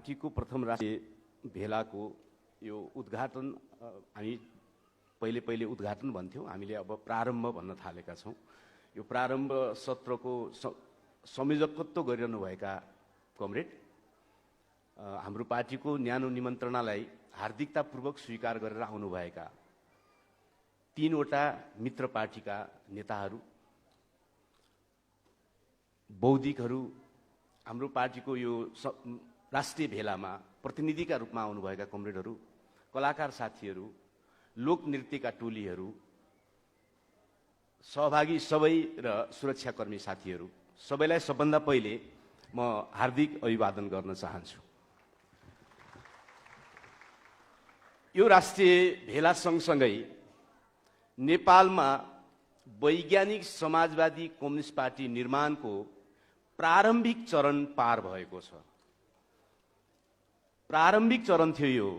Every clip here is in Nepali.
पार्टीको प्रथम राष्ट्रिय भेलाको यो उद्घाटन हामी पहिले उद्घाटन भन्थ्यौं, हामीले अब प्रारम्भ भन्न थालेका छौं। यो प्रारम्भ सत्रको संयोजकत्व गरिरहनु भएका कमरेड, हाम्रो पार्टीको न्यानो निमन्त्रणालाई हार्दिकतापूर्वक स्वीकार गरेर आउनुभएका 3 वटा मित्र पार्टीका नेताहरू, बौद्धिकहरू, हाम्रो पार्टीको यो राष्ट्रिय भेलामा प्रतिनिधिका रूपमा आउनुभएका कमरेडहरू, कलाकार साथीहरू, लोक नृत्यका टोलीहरू, सहभागी सबै र सुरक्षाकर्मी साथीहरू, सबैलाई सबभन्दा पहिले म हार्दिक अभिवादन गर्न चाहन्छु। यो राष्ट्रिय भेला सँगसँगै नेपालमा वैज्ञानिक समाजवादी कम्युनिस्ट पार्टी निर्माणको प्रारम्भिक चरण पार भएको छ। प्रारम्भिक चरण थियो यो,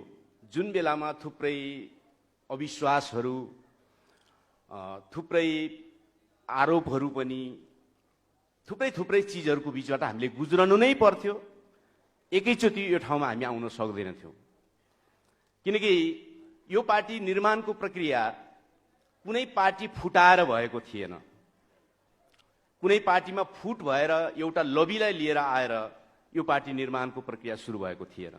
जुन बेलामा थुप्रै अविश्वासहरू, थुप्रै आरोपहरू पनि, थुप्रै चीजहरूको बीचबाट हामीले गुज्रनु नै पर्थ्यो। एकैचोटि यो ठाउँमा हामी आउन सक्दैनथ्यौं, किनकि यो पार्टी निर्माणको प्रक्रिया कुनै पार्टी फुटाएर भएको थिएन। कुनै पार्टीमा फुट भएर एउटा लबीलाई लिएर आएर यो पार्टी निर्माणको प्रक्रिया सुरु भएको थिएन।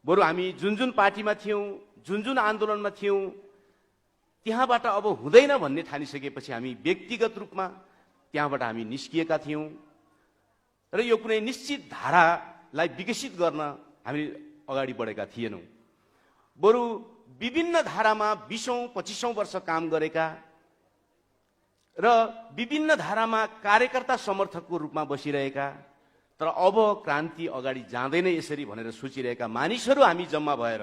बरु हामी जुन पार्टीमा थियौं, जुन आन्दोलनमा थियौं, त्यहाँबाट अब हुँदैन भन्ने ठानिसकेपछि हामी व्यक्तिगत रूपमा त्यहाँबाट हामी निस्किएका थियौं र यो कुनै निश्चित धारालाई विकसित गर्न हामी अगाडि बढेका थिएनौं। बरु विभिन्न धारामा 20औं-25औं वर्ष काम गरेका र विभिन्न धारामा कार्यकर्ता समर्थकको रूपमा बसिरहेका, तर अब क्रान्ति अगाडि जाँदैन यसरी भनेर सोचिरहेका मानिसहरू हामी जम्मा भएर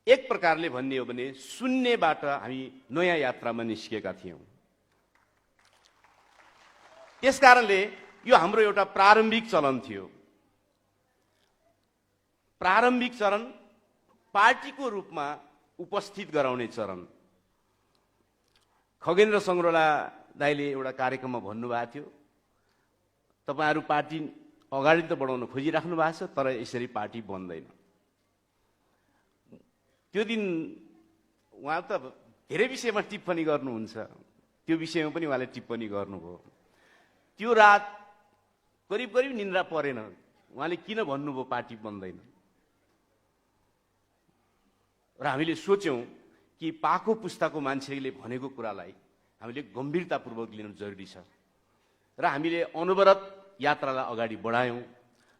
एक प्रकारले भन्ने हो भने शून्यबाट हामी नयाँ यात्रामा निस्केका थियौं। त्यसकारणले यो हाम्रो एउटा प्रारम्भिक चरण थियो। प्रारम्भिक चरण, पार्टीको रूपमा उपस्थित गराउने चरण। खगेन्द्र सङ्ग्रौला दाइले एउटा कार्यक्रममा भन्नुभएको थियो, तपाईहरू पार्टी अगाडि त बढाउन खोजिराख्नु भएको छ, तर यसरी पार्टी बन्दैन। त्यो दिन उहाँ त धेरै विषयमा टिप्पणी गर्नुहुन्छ, त्यो विषयमा पनि उहाँले टिप्पणी गर्नुभयो। त्यो रात करिब निन्द्रा परेन। उहाँले किन भन्नुभयो पार्टी बन्दैन, र हामीले सोच्यौं कि पाको पुस्ताको मान्छेले भनेको कुरालाई हामीले गम्भीरतापूर्वक लिनु जरुरी छ र हामीले अनवरत यात्रालाई अगाडि बढायौं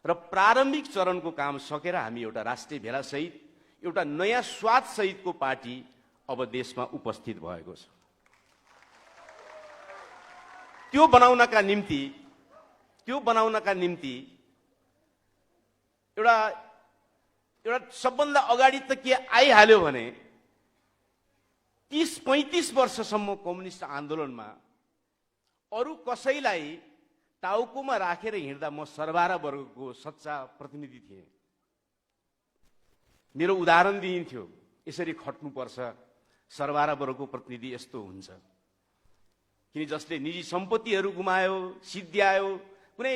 र प्रारम्भिक चरणको काम सकेर हामी एउटा राष्ट्रिय भेला सहित एउटा नयाँ स्वाद सहितको पार्टी अब देशमा उपस्थित भएको छ। त्यो बनाउनका निम्ति एउटा सबभन्दा अगाडि त के आइहाल्यो भने 30-35 वर्षसम्म कम्युनिस्ट आन्दोलनमा अरू कसैलाई टाउकोमा राखेर हिँड्दा म सरबारा वर्गको सच्चा प्रतिनिधि थिएँ। मेरो उदाहरण दिइन्थ्यो, यसरी खट्नुपर्छ, सरबारा वर्गको प्रतिनिधि यस्तो हुन्छ। किन जसले निजी सम्पत्तिहरू गुमायो, सिद्ध्यायो, कुनै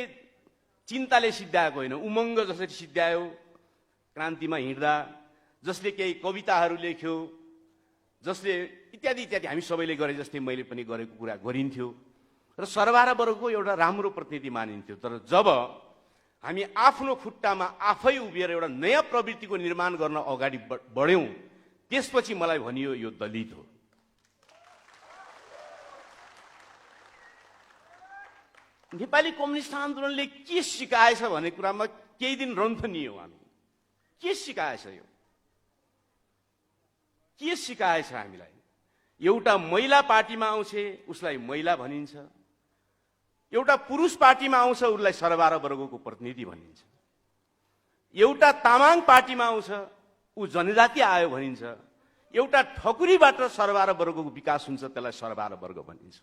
चिन्ताले सिद्ध्याएको होइन, उमङ्ग जसरी सिद्ध्यायो क्रान्तिमा हिँड्दा, जसले केही कविताहरू लेख्यो, जसले इत्यादि हामी सबैले गरे जस्तै मैले पनि गरेको कुरा गरिन्थ्यो र सरबारा वर्गको एउटा राम्रो प्रतिनिधि मानिन्थ्यो। तर जब हामी आफ्नो खुट्टामा आफै उभिएर एउटा नयाँ प्रवृत्तिको निर्माण गर्न अगाडि बढ्यौं, त्यसपछि मलाई भनियो यो दलित हो। नेपाली कम्युनिस्ट आन्दोलनले के सिकाएछ भन्ने कुरामा केही दिन रन्थनियौं हामी। के सिकाएछ यो? के सिकाएछ हामीलाई? एउटा महिला पार्टीमा आउँछ उसलाई महिला भनिन्छ, एउटा पुरुष पार्टीमा आउँछ उसलाई सरबारा वर्गको प्रतिनिधि भनिन्छ, एउटा तामाङ पार्टीमा आउँछ ऊ जनजाति आयो भनिन्छ, एउटा ठकुरीबाट सरबारा वर्गको विकास हुन्छ त्यसलाई सरबारा वर्ग भनिन्छ।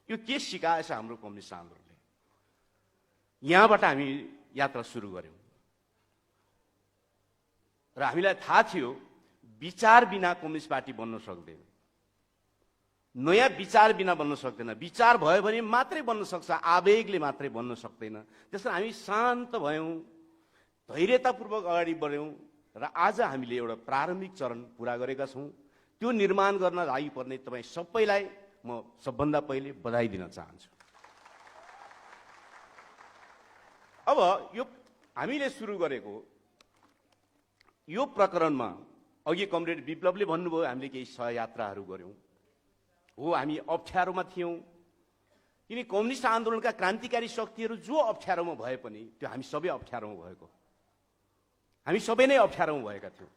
यो के सिकाएछ हाम्रो कम्युनिस्ट आन्दोलनले? यहाँबाट हामी यात्रा सुरु गर्यौं र हामीलाई थाहा थियो विचार बिना कम्युनिस्ट पार्टी बन्न सक्दैन। नयाँ विचार बिना बन्न सक्दैन। विचार भयो भने मात्रै बन्न सक्छ, आवेगले मात्रै बन्न सक्दैन। त्यसकारण हामी शान्त भयौँ, धैर्यतापूर्वक अगाडि बढ्यौँ र आज हामीले एउटा प्रारम्भिक चरण पुरा गरेका छौँ। त्यो निर्माण गर्न लागिपर्ने तपाईँ सबैलाई म सबभन्दा पहिले बधाई दिन चाहन्छु। अब यो हामीले सुरु गरेको यो प्रकरणमा अघि कमरेड विप्लवले भन्नुभयो हामीले केही सहयात्राहरू गऱ्यौँ। हो, हामी अप्ठ्यारोमा थियौँ, किन कम्युनिस्ट आन्दोलनका क्रान्तिकारी शक्तिहरू जो अप्ठ्यारोमा भए पनि त्यो हामी सबै अप्ठ्यारोमा भएको, हामी सबै नै अप्ठ्यारोमा भएका थियौँ।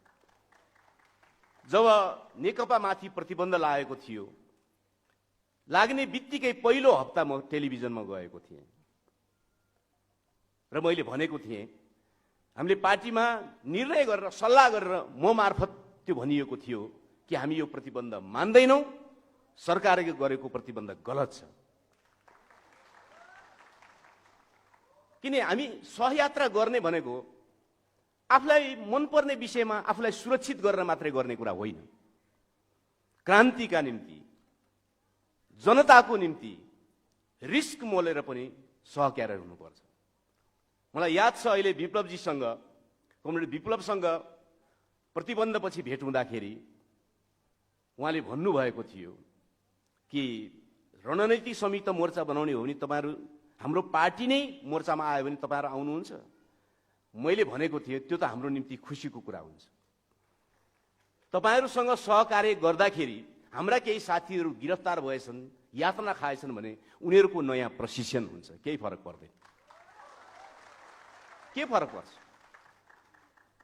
जब नेकपामाथि प्रतिबन्ध लागेको थियो, लाग्ने बित्तिकै पहिलो हप्ता म टेलिभिजनमा गएको थिएँ र मैले भनेको थिएँ, हामीले पार्टीमा निर्णय गरेर सल्लाह गरेर म मार्फत त्यो भनिएको थियो कि हामी यो प्रतिबन्ध मान्दैनौँ, सरकारले गरेको प्रतिबन्ध गलत छ। किन हामी सहयात्रा गर्ने भनेको आफूलाई मनपर्ने विषयमा आफूलाई सुरक्षित गरेर मात्रै गर्ने कुरा होइन। क्रान्तिका निम्ति, जनताको निम्ति रिस्क मोलेर पनि सहकार्य हुनुपर्छ। मलाई याद छ अहिले विप्लवजीसँग, कमरेड विप्लवसँग प्रतिबन्धपछि भेट हुँदाखेरि उहाँले भन्नुभएको थियो कि रणनीतिक संयुक्त मोर्चा बनाउने हो भने तपाईँहरू, हाम्रो पार्टी नै मोर्चामा आयो भने तपाईँहरू आउनुहुन्छ। मैले भनेको थिएँ त्यो त हाम्रो निम्ति खुसीको कुरा हुन्छ। तपाईँहरूसँग सहकार्य गर्दाखेरि हाम्रा केही साथीहरू गिरफ्तार भएछन्, यातना खाएछन् भने उनीहरूको नयाँ प्रशिक्षण हुन्छ, केही फरक पर्दैन। के फरक पर्छ?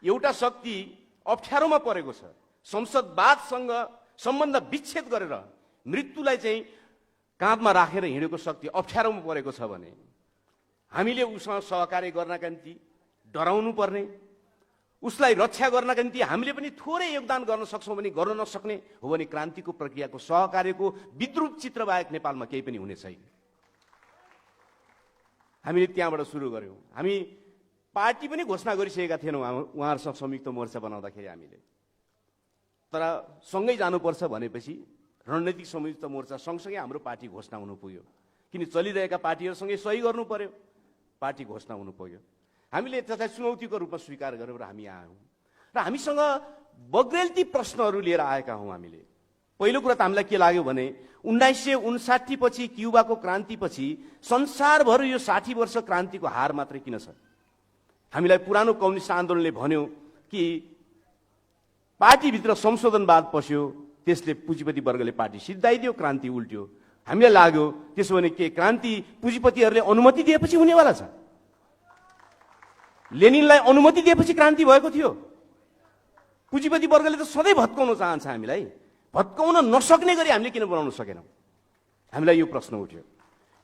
एउटा शक्ति अप्ठ्यारोमा परेको छ, संसदवादसँग सम्बन्ध विच्छेद गरेर मृत्युलाई चाहिँ काँधमा राखेर हिँडेको शक्ति अप्ठ्यारोमा परेको छ भने हामीले उसँग सहकार्य गर्नका निम्ति डराउनु पर्ने, उसलाई रक्षा गर्नका निम्ति हामीले पनि थोरै योगदान गर्न सक्छौँ भने गर्न नसक्ने हो भने क्रान्तिको प्रक्रियाको सहकार्यको विद्रुप चित्र बाहेक नेपालमा केही पनि हुने छैन। हामीले त्यहाँबाट सुरु गर्यौँ। हामी पार्टी पनि घोषणा गरिसकेका थिएनौँ उहाँहरूसँग संयुक्त मोर्चा बनाउँदाखेरि हामीले, तर सँगै जानुपर्छ भनेपछि रणनीतिक संयुक्त मोर्चा सँगसँगै हाम्रो पार्टी घोषणा हुनु पुग्यो। किन चलिरहेका पार्टीहरूसँगै सही गर्नु पर्यो, पार्टी घोषणा हुनु पुग्यो। हामीले त्यसलाई चुनौतीको रूपमा स्वीकार गरेर हामी आयौँ र हामीसँग बग्रेलती प्रश्नहरू लिएर आएका हौँ हामीले। पहिलो कुरा त हामीलाई के लाग्यो भने 1959 पछि क्युबाको क्रान्तिपछि संसारभर यो 60 वर्ष क्रान्तिको हार मात्रै किन छ? हामीलाई पुरानो कम्युनिस्ट आन्दोलनले भन्यो कि पार्टीभित्र संशोधनवाद पस्यो, त्यसले पुँजीपति वर्गले पार्टी सिद्धाइदियो, क्रान्ति उल्ट्यो। हामीलाई लाग्यो त्यसो भने के क्रान्ति पुँजीपतिहरूले अनुमति दिएपछि हुनेवाला छ? लेनिनलाई अनुमति दिएपछि क्रान्ति भएको थियो? पुँजीपति वर्गले त सधैँ भत्काउन चाहन्छ हामीलाई, भत्काउन नसक्ने गरी हामीले किन बनाउन सकेनौँ? हामीलाई यो प्रश्न उठ्यो।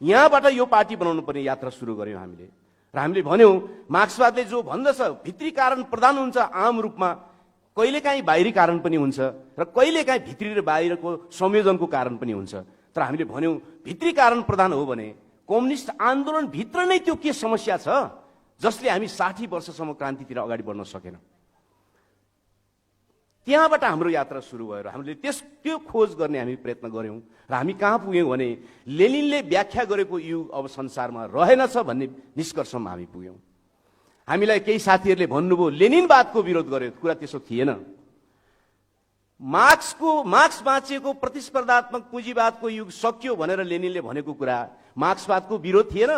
यहाँबाट यो पार्टी बनाउनु पर्ने यात्रा सुरु गर्यौँ हामीले र हामीले भन्यौँ मार्क्सवादले जो भन्दछ भित्री कारण प्रधान हुन्छ आम रूपमा, कहिलेकाहीँ बाहिरी कारण पनि हुन्छ र कहिलेकाहीँ भित्री र बाहिरको संयोजनको कारण पनि हुन्छ। तर हामीले भन्यौँ भित्री कारण प्रधान हो भने कम्युनिस्ट आन्दोलनभित्र नै त्यो के समस्या छ जसले हामी 60 वर्षसम्म क्रान्तितिर अगाडि बढ्न सकेनौँ? त्यहाँबाट हाम्रो यात्रा सुरु भयो र हामीले त्यो खोज गर्ने हामी प्रयत्न गऱ्यौँ र हामी कहाँ पुग्यौँ भने लेनिनले व्याख्या गरेको युग अब संसारमा रहेनछ भन्ने निष्कर्षमा हामी पुग्यौँ। हामीलाई केही साथीहरूले भन्नुभयो लेनिनवादको विरोध गर्यो, कुरा त्यसो थिएन। मार्क्स बाँचिएको प्रतिस्पर्धात्मक पुँजीवादको युग सकियो भनेर लेनिनले भनेको कुरा मार्क्सवादको विरोध थिएन,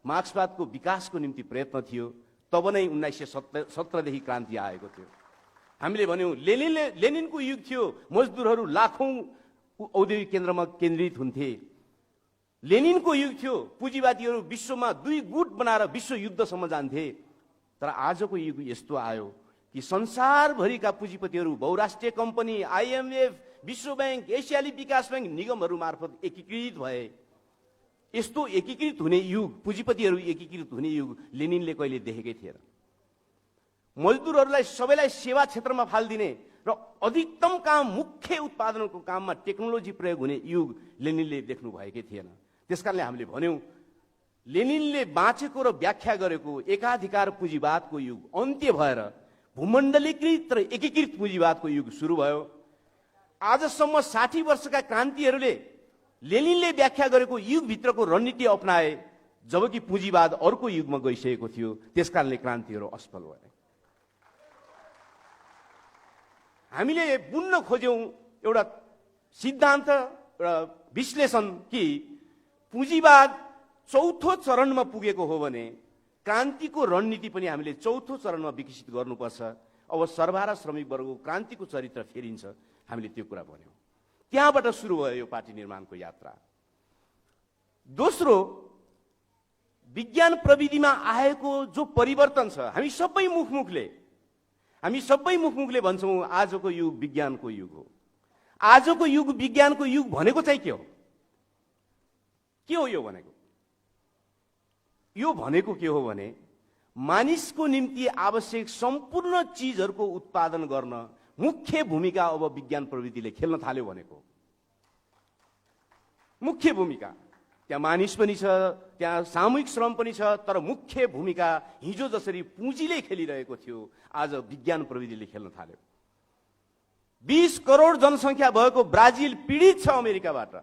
मार्क्सवादको विकासको निम्ति प्रयत्न थियो। तब नै 1917 देखि क्रान्ति आएको थियो। हामीले भन्यौँ लेनिनको युग थियो, मजदुरहरू लाखौं औद्योगिक केन्द्रमा केन्द्रित हुन्थे। लेनिनको युग थियो, पुँजीवादीहरू विश्वमा 2 गुट बनाएर विश्व युद्धसम्म जान्थे। तर आजको युग यस्तो आयो कि संसारभरिका पुँजीपतिहरू बहुराष्ट्रिय कम्पनी, IMF, विश्व बैंक, एसियाली विकास बैंक निगमहरू मार्फत एकीकृत भए। यस्तो एकीकृत हुने युग, पुँजीपतिहरू एकीकृत हुने युग लेनिनले कहिले देखेकै थिएन। मजदुरहरूलाई सबैलाई सेवा क्षेत्रमा फालिदिने र अधिकतम काम, मुख्य उत्पादनको काममा टेक्नोलोजी प्रयोग हुने युग लेनिनले देख्नु भएकै थिएन। त्यसकारणले हामीले भन्यौँ लेनिनले बाँचेको र व्याख्या गरेको एकाधिकार पुँजीवादको युग अन्त्य भएर भूमण्डलीकृत र एकीकृत पुँजीवादको युग सुरु भयो। आजसम्म 60 वर्षका क्रान्तिहरूले लेनिनले व्याख्या गरेको युगभित्रको रणनीति अपनाए, जबकि पुँजीवाद अर्को युगमा गइसकेको थियो। त्यसकारणले क्रान्तिहरू असफल भए। हामीले बुन्न खोज्यौं एउटा सिद्धान्त, एउटा विश्लेषण कि पुँजीवाद चौथो चरणमा पुगेको हो भने क्रान्तिको रणनीति पनि हामीले चौथो चरणमा विकसित गर्नुपर्छ। अब सर्वहारा श्रमिक वर्गको क्रान्तिको चरित्र फेरिन्छ, हामीले त्यो कुरा भन्यौं। त्यहाँबाट सुरु भयो यो पार्टी निर्माणको यात्रा। दोस्रो, विज्ञान प्रविधिमा आएको जो परिवर्तन छ, हामी सबै मुखमुखले भन्छौँ आजको युग विज्ञानको युग हो। आजको युग विज्ञानको युग भनेको चाहिँ के हो? यो भनेको के हो भने मानिसको निम्ति आवश्यक सम्पूर्ण चीजहरूको उत्पादन गर्न मुख्य भूमिका अब विज्ञान प्रविधिले खेल्न थाल्यो भनेको। मुख्य भूमिका त्यहाँ मानिस पनि छ, त्यहाँ सामूहिक श्रम पनि छ, तर मुख्य भूमिका हिजो जसरी पुँजीले खेलिरहेको थियो, आज विज्ञान प्रविधिले खेल्न थाल्यो। 20 करोड जनसङ्ख्या भएको ब्राजिल पीडित छ अमेरिकाबाट,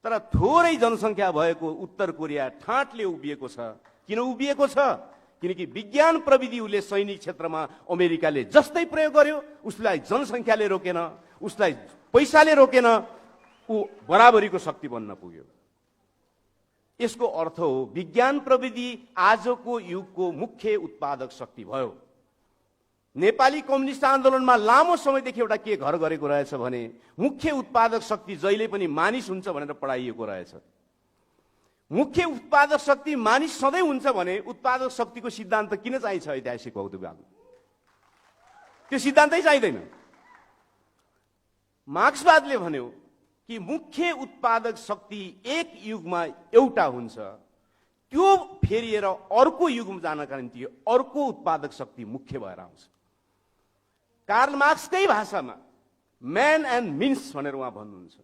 तर थोरै जनसङ्ख्या भएको उत्तर कोरिया ठाँटले उभिएको छ। किन उभिएको छ? किनकि विज्ञान प्रविधि उसले सैनिक क्षेत्रमा अमेरिकाले जस्तै प्रयोग गर्यो, उसलाई जनसङ्ख्याले रोकेन, उसलाई पैसाले रोकेन, ऊ बराबरीको शक्ति बन्न पुग्यो। यसको अर्थ हो विज्ञान प्रविधि आजको युगको मुख्य उत्पादक शक्ति भयो। नेपाली कम्युनिस्ट आन्दोलनमा लामो समयदेखि एउटा के घर गरेको रहेछ भने मुख्य उत्पादक शक्ति जहिले पनि मानिस हुन्छ भनेर पढाइएको रहेछ। मुख्य उत्पादक शक्ति मानिस सधैँ हुन्छ भने उत्पादक शक्तिको सिद्धान्त किन चाहिन्छ ऐतिहासिक भौतिकवादमा? त्यो सिद्धान्तै चाहिँदैन। मार्क्सवादले भन्यो कि मुख्य उत्पादक शक्ति एक युगमा एउटा हुन्छ, त्यो फेरिएर अर्को युगमा जानका निम्ति अर्को उत्पादक शक्ति मुख्य भएर आउँछ। कार्ल मार्क्सकै भाषामा म्यान एन्ड मिन्स भनेर उहाँ भन्नुहुन्छ।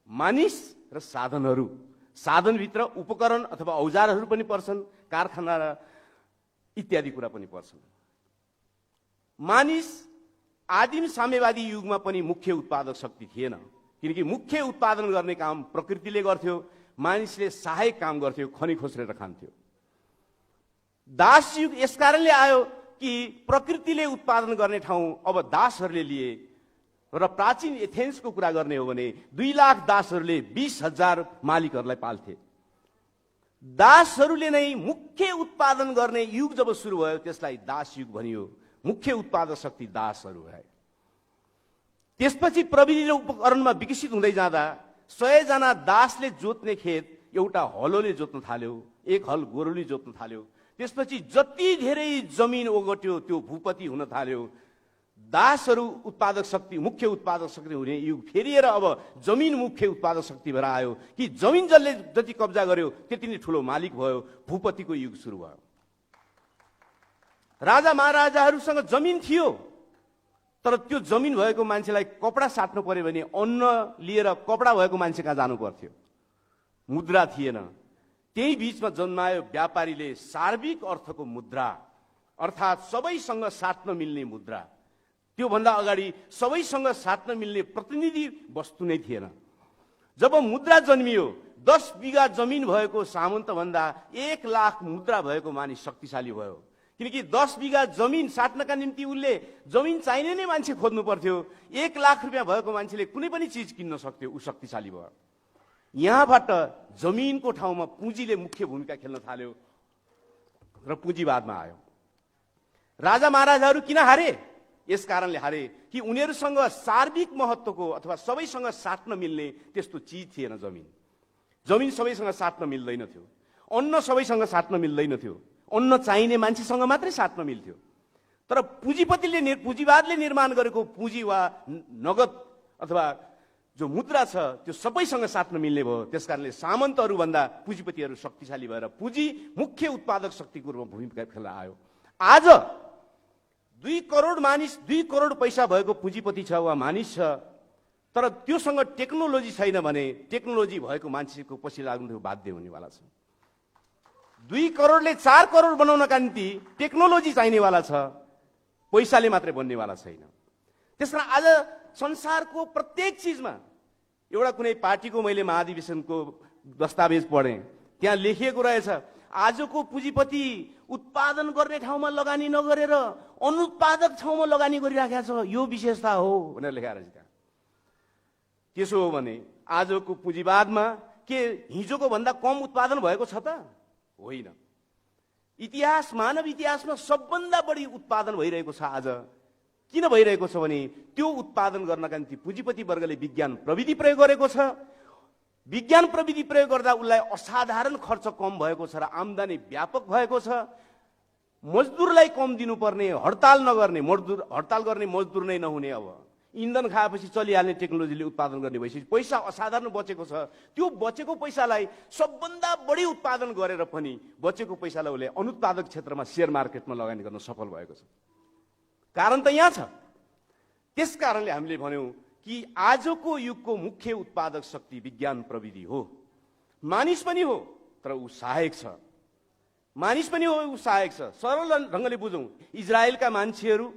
मानिस र साधनहरू, साधनभित्र उपकरण अथवा औजारहरू पनि पर्छन्, कारखाना र इत्यादि कुरा पनि पर्छन्। मानिस आदिम साम्यवादी युगमा पनि मुख्य उत्पादक शक्ति थिएन, किनकि मुख्य उत्पादन गर्ने काम प्रकृतिले गर्थ्यो, मानिसले सहायक काम गर्थ्यो, खनी खोस्रेर खान्थ्यो। दास युग यसकारणले आयो कि प्रकृतिले उत्पादन गर्ने ठाउँ अब दासहरूले लिए, र प्राचीन एथेन्सको कुरा गर्ने हो भने 2 लाख दासहरूले 20,000 मालिकहरूलाई पाल्थे। दासहरूले नै मुख्य उत्पादन गर्ने युग जब सुरु भयो त्यसलाई दास युग भनियो। मुख्य उत्पादक शक्ति दासहरू भए। त्यसपछि प्रविधि र उपकरणमा विकसित हुँदै जाँदा 100 जना दासले जोत्ने खेत एउटा हलोले जोत्न थाल्यो, एक हल गोरुले जोत्न थाल्यो। त्यसपछि जति धेरै जमिन ओगट्यो त्यो भूपति हुन थाल्यो। दासहरू उत्पादक शक्ति, मुख्य उत्पादक शक्ति हुने युग फेरिएर अब जमिन मुख्य उत्पादक शक्ति भएर आयो कि जमिन जसले जति कब्जा गर्यो त्यति नै ठुलो मालिक भयो। भूपतिको युग सुरु भयो। राजा महाराजाहरूसँग जमिन थियो, तर त्यो जमिन भएको मान्छेलाई कपडा साट्नु पर्यो भने अन्न लिएर कपडा भएको मान्छे कहाँ जानु पर्थ्यो? मुद्रा थिएन। त्यही बीचमा जन्मायो व्यापारीले सार्विक अर्थको मुद्रा, अर्थात् सबैसँग साट्न मिल्ने मुद्रा। त्योभन्दा अगाडि सबैसँग साट्न मिल्ने प्रतिनिधि वस्तु नै थिएन। जब मुद्रा जन्मियो, 10 बिघा जमिन भएको सामन्तभन्दा 1 लाख मुद्रा भएको मानिस शक्तिशाली भयो। किनकि 10 बिघा जमिन साट्नका निम्ति उसले जमिन चाहिने नै मान्छे खोज्नु पर्थ्यो। 1 लाख रुपियाँ भएको मान्छेले कुनै पनि चिज किन्न सक्थ्यो, ऊ शक्तिशाली भयो। यहाँबाट जमिनको ठाउँमा पुँजीले मुख्य भूमिका खेल्न थाल्यो र पुँजीवादमा आयो। राजा महाराजाहरू किन हारे? यस कारणले हारे कि उनीहरूसँग सार्विक महत्त्वको अथवा सबैसँग साट्न मिल्ने त्यस्तो चिज थिएन। जमिन सबैसँग साट्न मिल्दैन थियो, अन्न सबैसँग साट्न मिल्दैन थियो। अन्न चाहिने मान्छेसँग मात्रै साट्न मिल्थ्यो। तर पुँजीवादले निर्माण गरेको पुँजी वा नगद अथवा जो मुद्रा छ त्यो सबैसँग साट्न मिल्ने भयो। त्यसकारणले सामन्तहरू भन्दा पुँजीपतिहरू शक्तिशाली भएर पुँजी मुख्य उत्पादक शक्तिको रूपमा भूमिका खेल्न आयो। आज 2 करोड मानिस, 2 करोड पैसा भएको पुँजीपति छ वा मानिस छ, तर त्योसँग टेक्नोलोजी छैन भने टेक्नोलोजी भएको मान्छेको पछि लाग्नु बाध्य हुनेवाला छ। 2 करोडले 4 करोड बनाउनका निम्ति टेक्नोलोजी चाहिनेवाला छ, पैसाले मात्रै बन्नेवाला छैन। त्यसकारण आज संसारको प्रत्येक चिजमा एउटा कुनै पार्टीको मैले महाधिवेशनको दस्तावेज पढेँ, त्यहाँ लेखिएको रहेछ आजको पुँजीपति उत्पादन गर्ने ठाउँमा लगानी नगरेर अनुत्पादक ठाउँमा लगानी गरिराखेको छ, यो विशेषता हो भनेर लेखाएर छ त्यहाँ। त्यसो हो भने आजको पुँजीवादमा के हिजोको भन्दा कम उत्पादन भएको छ त? होइन। इतिहास, मानव इतिहासमा सबभन्दा बढी उत्पादन भइरहेको छ आज। किन भइरहेको छ भने त्यो उत्पादन गर्नका निम्ति पुँजीपति वर्गले विज्ञान प्रविधि प्रयोग गरेको छ। विज्ञान प्रविधि प्रयोग गर्दा उसलाई असाधारण खर्च कम भएको छ र आम्दानी व्यापक भएको छ। मजदुरलाई कम दिनुपर्ने, हडताल नगर्ने, हडताल गर्ने मजदुर नै नहुने, अब इन्धन खाएपछि चलिहाल्ने टेक्नोलोजीले उत्पादन गर्ने भइसकेपछि पैसा असाधारण बचेको छ। त्यो बचेको पैसालाई सबभन्दा बढी उत्पादन गरेर पनि बचेको पैसालाई उसले अनुत्पादक क्षेत्रमा शेयर मार्केटमा लगानी गर्न सफल भएको छ। कारण त यहाँ छ। त्यस कारणले हामीले भन्यौं कि आजको युगको मुख्य उत्पादक शक्ति विज्ञान प्रविधि हो। मानिस पनि हो तर ऊ सहायक छ। मानिस पनि हो, ऊ सहायक छ। सरल ढंगले बुझौं, इजरायलका मान्छेहरू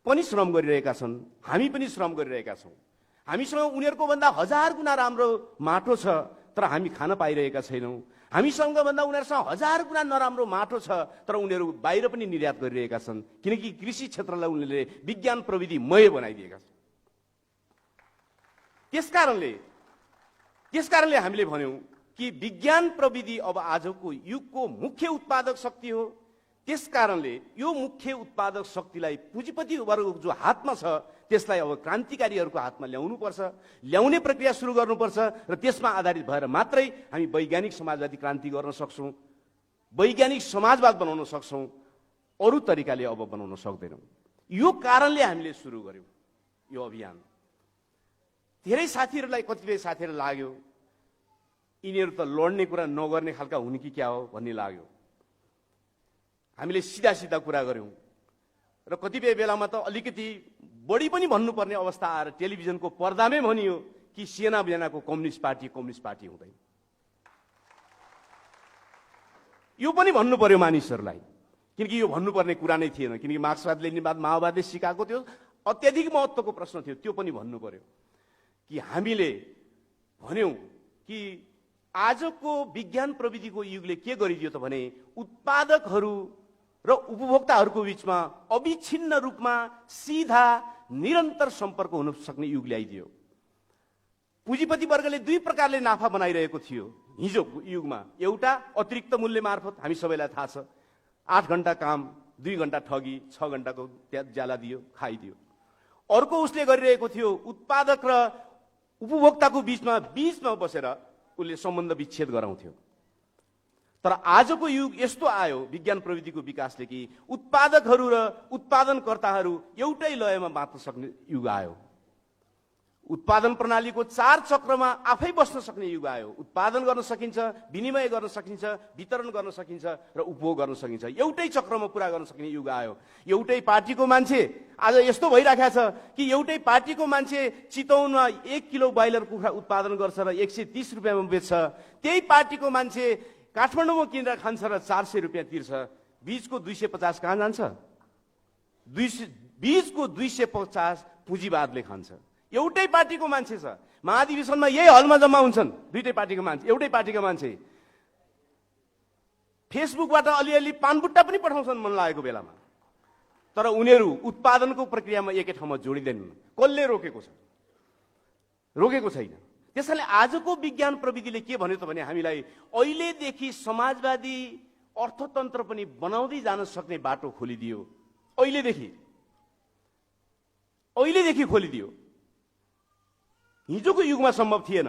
पनि श्रम गरिरहेका छन्, हामी पनि श्रम गरिरहेका छौं। हामीसँग उनीहरूको भन्दा 1000 गुणा राम्रो माटो छ तर हामी खान पाइरहेका छैनौं। हामीसँग भन्दा उनीहरूसँग 1000 गुणा नराम्रो माटो छ तर उनीहरू बाहिर पनि निर्यात गरिरहेका छन्, किनकि कृषि क्षेत्रलाई उनीहरूले विज्ञान प्रविधिमय बनाइदिएका छन्। त्यसकारणले हामीले भन्यौं कि विज्ञान प्रविधि अब आजको युगको मुख्य उत्पादक शक्ति हो। त्यसकारणले यो मुख्य उत्पादक शक्तिलाई पुँजीपति वर्गको जो हातमा छ त्यसलाई अब क्रान्तिकारीहरूको हातमा ल्याउनुपर्छ, ल्याउने प्रक्रिया सुरु गर्नुपर्छ र त्यसमा आधारित भएर मात्रै हामी वैज्ञानिक समाजवादी क्रान्ति गर्न सक्छौं, वैज्ञानिक समाजवाद बनाउन सक्छौं। अरू तरिकाले अब बनाउन सक्दैनौं। यो कारणले हामीले सुरु गर्यौं यो अभियान। धेरै साथीहरूलाई, कतिपय साथीहरू लाग्यो यिनीहरू त लड्ने कुरा नगर्ने खालका हुन् कि क्या हो भन्ने लाग्यो। हामीले सिधा सिधा कुरा गर्यौं र कतिपय बेलामा त अलिकति बढी पनि भन्नुपर्ने अवस्था आएर टेलिभिजनको पर्दामै भनियो कि सेनाको कम्युनिस्ट पार्टी हुँदैन। यो पनि भन्नु पर्यो मानिसहरूलाई, किनकि यो भन्नुपर्ने कुरा नै थिएन, किनकि मार्क्सवाद लेनिनवाद माओवादले सिकाएको थियो, अत्याधिक महत्त्वको प्रश्न थियो। त्यो पनि भन्नु पर्यो कि हामीले भन्यौं कि आजको विज्ञान प्रविधिको युगले के गरिदियो त भने उत्पादकहरू र उपभोक्ताहरूको बीचमा अविच्छिन्न रूपमा सीधा निरन्तर सम्पर्क हुन सक्ने युग ल्याइदियो। पुँजीपति वर्गले दुई प्रकारले नाफा बनाइरहेको थियो हिजोको युगमा। एउटा अतिरिक्त मूल्य मार्फत, हामी सबैलाई थाहा छ, 8 घण्टा काम, 2 घण्टा ठगी, 6 घण्टाको ज्याला दियो, खाइदियो। अर्को उसले गरिरहेको थियो उत्पादक र उपभोक्ताको बीचमा बसेर उसले सम्बन्ध विच्छेद गराउँथ्यो। तर आजको युग यस्तो आयो विज्ञान प्रविधिको विकासले कि उत्पादकहरू र उत्पादनकर्ताहरू एउटै लयमा बाँच्न सक्ने युग आयो। उत्पादन प्रणालीको 4 चक्रमा आफै बस्न सक्ने युग आयो। उत्पादन गर्न सकिन्छ, विनिमय गर्न सकिन्छ, वितरण गर्न सकिन्छ र उपभोग गर्न सकिन्छ। एउटै चक्रमा पूरा गर्न सक्ने युग आयो। एउटै पार्टीको मान्छे आज यस्तो भइराखेको छ कि एउटै पार्टीको मान्छे चितौनमा 1 किलो ब्रोइलर कुखुरा उत्पादन गर्छ र 130 रुपियाँमा बेच्छ। त्यही पार्टीको मान्छे काठमाडौँमा किनेर खान्छ र 400 रुपियाँ तिर्छ। बीचको 250 कहाँ जान्छ? बीचको 250 पुँजीवादले खान्छ। एउटै पार्टीको मान्छे छ, महाधिवेशनमा यही हलमा जम्मा हुन्छन् दुईटै पार्टीको मान्छे, एउटै पार्टीका मान्छे। फेसबुकबाट अलिअलि पानबुट्टा पनि पठाउँछन् मन लागेको बेलामा, तर उनीहरू उत्पादनको प्रक्रियामा एकै ठाउँमा जोडिँदैनन्। कसले रोकेको छ? रोकेको छैन। त्यसैले आजको विज्ञान प्रविधिले के भन्यो त भने हामीलाई अहिलेदेखि समाजवादी अर्थतन्त्र पनि बनाउँदै जान सक्ने बाटो खोलिदियो। अहिलेदेखि खोलिदियो। हिजोको युगमा सम्भव थिएन।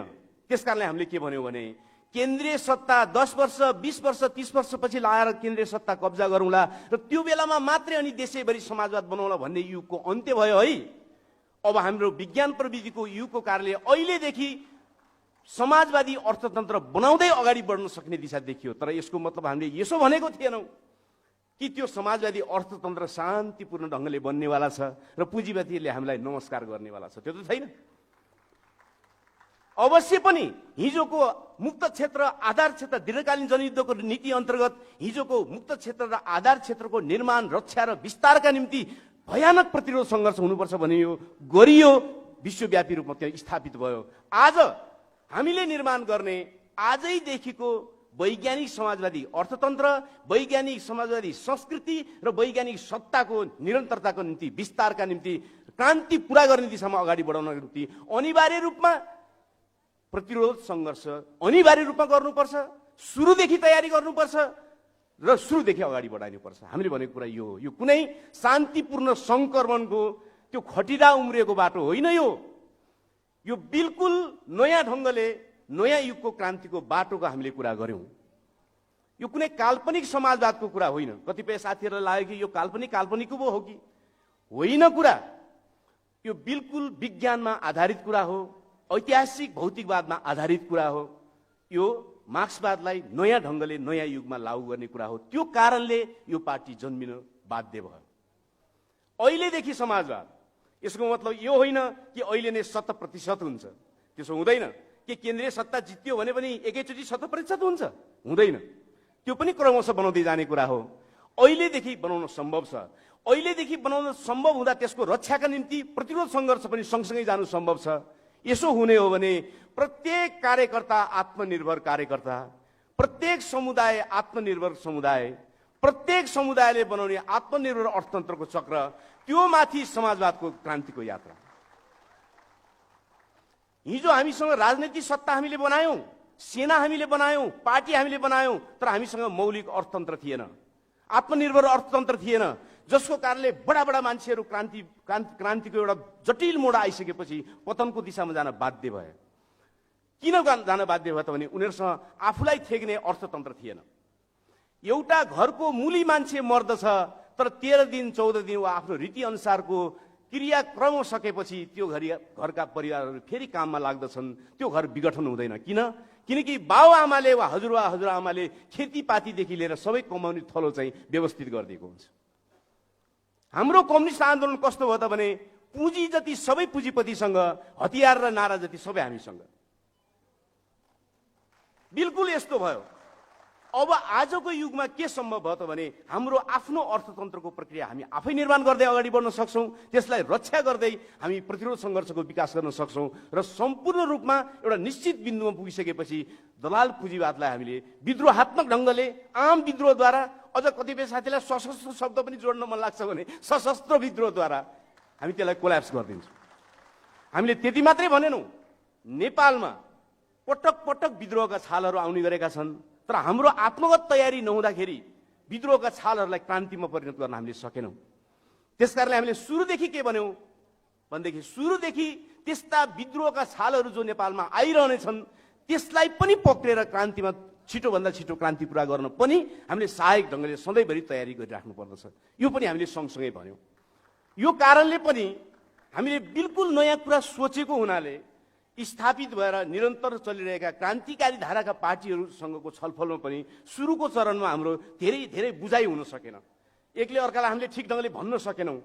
त्यसकारणले हामीले के भन्यौं भने केन्द्रीय सत्ता 10 वर्ष, 20 वर्ष, 30 वर्षपछि लाएर केन्द्रीय सत्ता कब्जा गरौँला र त्यो बेलामा मात्रै अनि देशैभरि समाजवाद बनाउला भन्ने युगको अन्त्य भयो है। अब हाम्रो विज्ञान प्रविधिको युगको कारणले अहिलेदेखि समाजवादी अर्थतन्त्र बनाउँदै अगाडि बढ्न सक्ने दिशा देखियो। तर यसको मतलब हामीले यसो भनेको थिएनौं कि त्यो समाजवादी अर्थतन्त्र शान्तिपूर्ण ढंगले बन्नेवाला छ र पुँजीपतिले हामीलाई नमस्कार गर्नेवाला छ, त्यो त छैन। अवश्य पनि हिजोको मुक्त क्षेत्र आधार क्षेत्र दीर्घकालीन जनयुद्धको नीति अन्तर्गत हिजोको मुक्त क्षेत्र र आधार क्षेत्रको निर्माण, रक्षा र विस्तारका निम्ति भयानक प्रतिरोध संघर्ष हुनुपर्छ भनियो, गरियो। विश्वव्यापी रूपमा त्यहाँ स्थापित भयो। आज हामीले निर्माण गर्ने आजैदेखिको वैज्ञानिक समाजवादी अर्थतन्त्र, वैज्ञानिक समाजवादी संस्कृति र वैज्ञानिक सत्ताको निरन्तरताको निम्ति, विस्तारका निम्ति, क्रान्ति पूरा गर्ने दिशामा अगाडि बढाउनको निम्ति अनिवार्य रूपमा प्रतिरोध सङ्घर्ष अनिवार्य रूपमा गर्नुपर्छ। सुरुदेखि तयारी गर्नुपर्छ र सुरुदेखि अगाडि बढाउनुपर्छ। हामीले भनेको कुरा यो हो। यो कुनै शान्तिपूर्ण सङ्क्रमणको त्यो खटिरा उम्रिएको बाटो होइन। यो बिल्कुल नयाँ ढङ्गले नयाँ युगको क्रान्तिको बाटोको हामीले कुरा गर्यौं। यो कुनै काल्पनिक समाजवादको कुरा होइन। कतिपय साथीहरूलाई लाग्यो कि यो काल्पनिक पो हो कि होइन। कुरा यो बिल्कुल विज्ञानमा आधारित कुरा हो, ऐतिहासिक भौतिकवादमा आधारित कुरा हो। यो मार्क्सवादलाई नयाँ ढङ्गले नयाँ युगमा लागू गर्ने कुरा हो। त्यो कारणले यो पार्टी जन्मिन बाध्य भयो। अहिलेदेखि समाजवाद, यसको मतलब यो होइन कि अहिले नै 100% हुन्छ। त्यसो हुँदैन कि केन्द्रीय सत्ता जित्यो भने पनि एकैचोटि 100% हुन्छ, हुँदैन। त्यो पनि क्रमशः बनाउँदै जाने कुरा हो। अहिलेदेखि बनाउन सम्भव छ। अहिलेदेखि बनाउन सम्भव हुँदा त्यसको रक्षाका निम्ति प्रतिरोध सङ्घर्ष पनि सँगसँगै जानु सम्भव छ। यसो हुने हो भने प्रत्येक कार्यकर्ता आत्मनिर्भर कार्यकर्ता, प्रत्येक समुदाय आत्मनिर्भर समुदाय, प्रत्येक समुदायले बनाउने आत्मनिर्भर अर्थतन्त्रको चक्र, त्यो माथि समाजवादको क्रान्तिको यात्रा। हिजो हामीसँग राजनैतिक सत्ता हामीले बनायौं, सेना हामीले बनायौं, पार्टी हामीले बनायौं, तर हामीसँग मौलिक अर्थतन्त्र थिएन, आत्मनिर्भर अर्थतन्त्र थिएन, जसको कारणले बडा मान्छेहरू क्रान्तिको एउटा जटिल मोड आइसकेपछि पतनको दिशामा जान बाध्य भए। किन जान बाध्य भयो त भने उनीहरूसँग आफूलाई थेग्ने अर्थतन्त्र थिएन। एउटा घरको मूली मान्छे मर्दछ, तर 13 दिन 14 दिन वा आफ्नो रीति अनुसारको क्रियाक्रम सकेपछि त्यो घरका परिवारहरू फेरि काममा लाग्दछन्। त्यो घर विघटन हुँदैन। किनकि बाबुआमाले वा हजुरआमाले खेतीपातीदेखि लिएर सबै कमाउने थलो चाहिँ व्यवस्थित गरिदिएको हुन्छ। हाम्रो कम्युनिस्ट आन्दोलन कस्तो भयो त भने पुँजी जति सबै पुँजीपतिसँग, हतियार र नारा जति सबै हामीसँग। बिल्कुल यस्तो भयो। अब आजको युगमा के सम्भव भयो त भने हाम्रो आफ्नो अर्थतन्त्रको प्रक्रिया हामी आफै निर्माण गर्दै अगाडि बढ्न सक्छौं। त्यसलाई रक्षा गर्दै हामी प्रतिरोध सङ्घर्षको विकास गर्न सक्छौं र सम्पूर्ण रूपमा एउटा निश्चित बिन्दुमा पुगिसकेपछि दलाल पुँजीवादलाई हामीले विद्रोहात्मक ढङ्गले, आम विद्रोहद्वारा, अझ कतिपय साथीलाई सशस्त्र शब्द पनि जोड्न मन लाग्छ भने सशस्त्र विद्रोहद्वारा हामी त्यसलाई कोल्याप्स गरिदिन्छौँ। हामीले त्यति मात्रै भनेनौँ। नेपालमा पटक विद्रोहका छालहरू आउने गरेका छन्, तर हाम्रो आत्मगत तयारी नहुँदाखेरि विद्रोहका छालहरूलाई क्रान्तिमा परिणत गर्न हामीले सकेनौँ। त्यसकारणले हामीले सुरुदेखि के भन्यौँ भनेदेखि सुरुदेखि त्यस्ता विद्रोहका छालहरू जो नेपालमा आइरहनेछन् त्यसलाई पनि पक्रेर क्रान्तिमा छिटोभन्दा छिटो क्रान्ति पूरा गर्न पनि हामीले सहायक ढङ्गले सधैँभरि तयारी गरिराख्नु पर्दछ। यो पनि हामीले सँगसँगै भन्यौँ। यो कारणले पनि हामीले बिल्कुल नयाँ कुरा सोचेको हुनाले स्थापित भएर निरन्तर चलिरहेका क्रान्तिकारी धाराका पार्टीहरूसँगको छलफलमा पनि सुरुको चरणमा हाम्रो धेरै बुझाइ हुन सकेन। एकले अर्कालाई हामीले ठिक ढङ्गले भन्न सकेनौँ।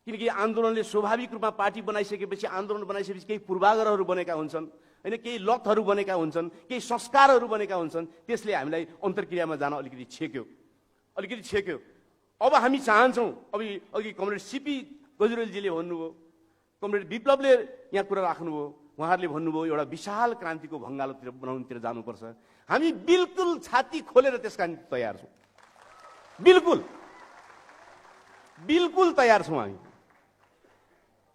किनकि आन्दोलनले स्वाभाविक रूपमा पार्टी बनाइसकेपछि, आन्दोलन बनाइसकेपछि केही पूर्वाग्रहहरू बनेका हुन्छन्, होइन, केही लतहरू बनेका हुन्छन्, केही संस्कारहरू बनेका हुन्छन्। त्यसले हामीलाई अन्तर्क्रियामा जान अलिकति छेक्यो। अब हामी चाहन्छौँ, अघि कमरेड सीपी गजुरेलजीले भन्नुभयो, कमरेड विप्लवले यहाँ कुरा राख्नुभयो, उहाँहरूले भन्नुभयो एउटा विशाल क्रान्तिको भङ्गालोतिर बनाउनुतिर जानुपर्छ। हामी बिल्कुल छाती खोलेर त्यसका निम्ति तयार छौँ। बिल्कुल तयार छौँ। हामी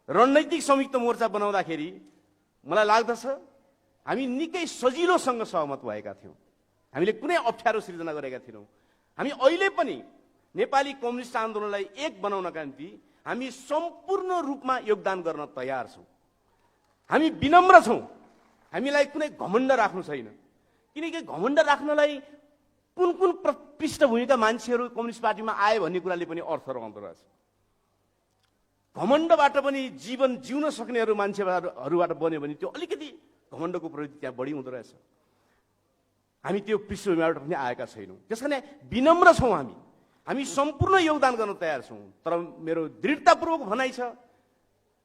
रणनैतिक संयुक्त मोर्चा बनाउँदाखेरि मलाई लाग्दछ हामी निकै सजिलोसँग सहमत भएका थियौँ। हामीले कुनै अप्ठ्यारो सिर्जना गरेका थिएनौँ। हामी अहिले पनि नेपाली कम्युनिस्ट आन्दोलनलाई एक बनाउनका निम्ति हामी सम्पूर्ण रूपमा योगदान गर्न तयार छौँ। हामी विनम्र छौँ। हामीलाई कुनै घमण्ड राख्नु छैन। किनकि घमण्ड राख्नलाई कुन पृष्ठभूमिका मान्छेहरू कम्युनिस्ट पार्टीमा आए भन्ने कुराले पनि अर्थ रहँदो रहेछ। घमण्डबाट पनि जीवन जिउन सक्नेहरू मान्छेहरूबाट बन्यो भने त्यो अलिकति घमण्डको प्रवृत्ति त्यहाँ बढी हुँदो रहेछ। हामी त्यो पृष्ठभूमिबाट पनि आएका छैनौँ। त्यसकारण विनम्र छौँ। हामी सम्पूर्ण योगदान गर्न तयार छौँ। तर मेरो दृढतापूर्वक भनाइ छ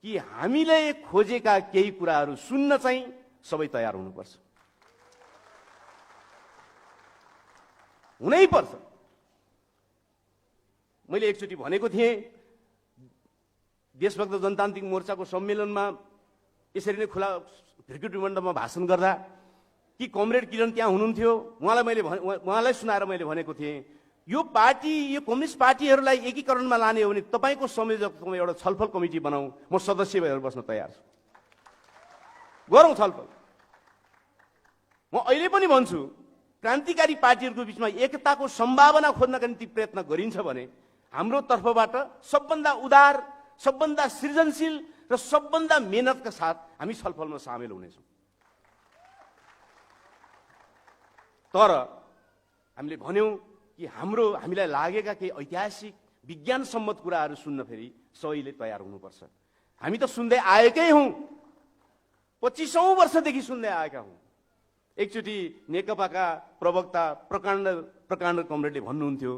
कि हामीले खोजेका केही कुराहरू सुन्न चाहिँ सबै तयार हुनुपर्छ, हुनैपर्छ। मैले एकचोटि भनेको थिएँ, देशभक्त जनतान्त्रिक मोर्चाको सम्मेलनमा यसरी नै खुला भिर्कुटी मण्डपमा भाषण गर्दा कि कमरेड किरण त्यहाँ हुनुहुन्थ्यो, उहाँलाई सुनाएर मैले भनेको थिएँ, यो पार्टी, यो कम्युनिस्ट पार्टीहरूलाई एकीकरणमा लाने हो भने तपाईँको संयोजकत्वमा एउटा छलफल कमिटी बनाऊ, म सदस्य भएर बस्न तयार छु, गरौँ छलफल। म अहिले पनि भन्छु, क्रान्तिकारी पार्टीहरूको बिचमा एकताको सम्भावना खोज्नका निम्ति प्रयत्न गरिन्छ भने हाम्रो तर्फबाट सबभन्दा उदार, सबभन्दा सृजनशील र सबभन्दा मेहनतका साथ हामी छलफलमा सामेल हुनेछौँ। तर हामीले भन्यौं कि हामीलाई लागेका केही ऐतिहासिक विज्ञान सम्मत कुराहरू सुन्न फेरि सबैले तयार हुनुपर्छ। हामी त सुन्दै आएकै हौं, 25औं वर्षदेखि सुन्दै आएका हौं। एकचोटि नेकपाका प्रवक्ता प्रकाण्ड कमरेडले भन्नुहुन्थ्यो,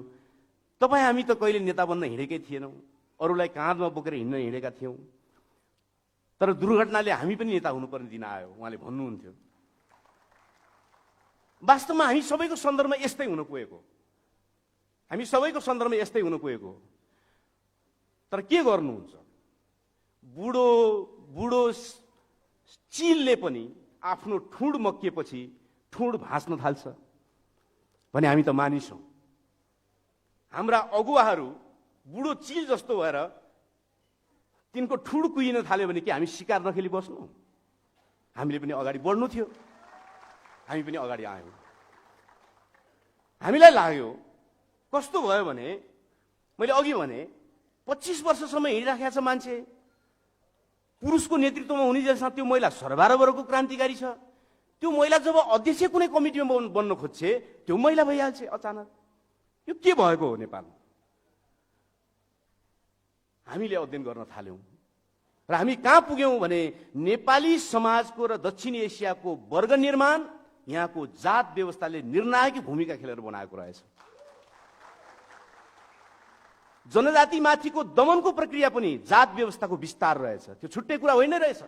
तपाईँ हामी त कहिले नेता बन्न हिँडेकै थिएनौं, अरूलाई काँधमा बोकेर हिँड्न हिँडेका थियौं, तर दुर्घटनाले हामी पनि नेता हुनुपर्ने दिन आयो, उहाँले भन्नुहुन्थ्यो। वास्तवमा हामी सबैको सन्दर्भमा यस्तै हुन पुगेको, हामी सबैको सन्दर्भमा यस्तै हुन पुगेको। तर के गर्नुहुन्छ, बुढो चिलले पनि आफ्नो ठुड मकिएपछि ठुड भाँच्न थाल्छ भने हामी त मानिसौँ। हाम्रा अगुवाहरू बुढो चिल जस्तो भएर तिनको ठुड कुहिन थाल्यो भने के हामी शिकार नखेली बस्नु? हामीले पनि अगाडि बढ्नु थियो, हामी पनि अगाडि आयौँ। हामीलाई लाग्यो कस्तो भयो भने, मैले अघि भने 25 वर्षसम्म हिँडिराखेको छ मान्छे, पुरुषको नेतृत्वमा हुने जसमा त्यो महिला सर्वहाराको क्रान्तिकारी छ, त्यो महिला जब अध्यक्ष कुनै कमिटीमा बन्न खोज्छे त्यो महिला भइहाल्छ अचानक। यो के भएको हो नेपाल? हामीले अध्ययन गर्न थाल्यौं र हामी कहाँ पुग्यौं भने नेपाली समाजको र दक्षिण एसियाको वर्ग निर्माण यहाँको जात व्यवस्थाले निर्णायक भूमिका खेलेर बनाएको रहेछ। जनजाति माथिको दमनको प्रक्रिया पनि जात व्यवस्थाको विस्तार रहेछ, त्यो छुट्टै कुरा होइन रहेछ।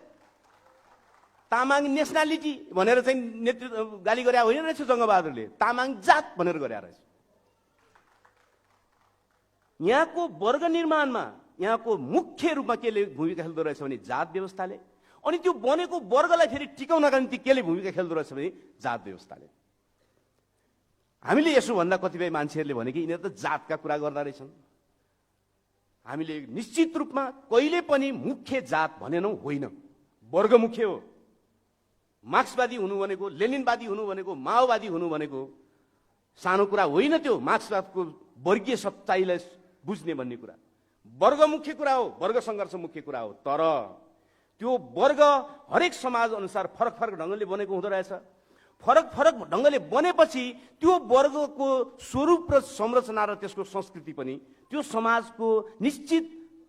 तामाङ नेसनालिटी भनेर चाहिँ नेतृत्व गाली गरे होइन रहेछ जङ्गबहादुरले, तामाङ जात भनेर गरे रहेछ। यहाँको वर्ग निर्माणमा यहाँको मुख्य रूपमा केले भूमिका खेल्दो रहेछ भने जात व्यवस्थाले, अनि त्यो बनेको वर्गलाई फेरि टिकाउनका निम्ति केले भूमिका खेल्दो रहेछ भने जात व्यवस्थाले। हामीले यसो भन्दा कतिपय मान्छेहरूले भने कि यिनीहरू त जातका कुरा गर्दा रहेछन्। हामीले निश्चित रूपमा कहिले पनि मुख्य जात भनेनौं, होइन, वर्ग मुख्य हो। मार्क्सवादी हुनु भनेको, लेनिनवादी हुनु भनेको, माओवादी हुनु भनेको सानो कुरा होइन। त्यो मार्क्सवादको वर्गीय सच्चाइलाई बुझ्ने भन्ने कुरा वर्ग मुख्य कुरा हो, वर्ग संघर्ष मुख्य कुरा हो। तर त्यो वर्ग हरेक समाज अनुसार फरक फरक ढंगले बनेको हुँदो रहेछ। फरक फरक ढंगले बनेपछि त्यो वर्गको स्वरूप र संरचना र त्यसको संस्कृति पनि त्यो समाजको निश्चित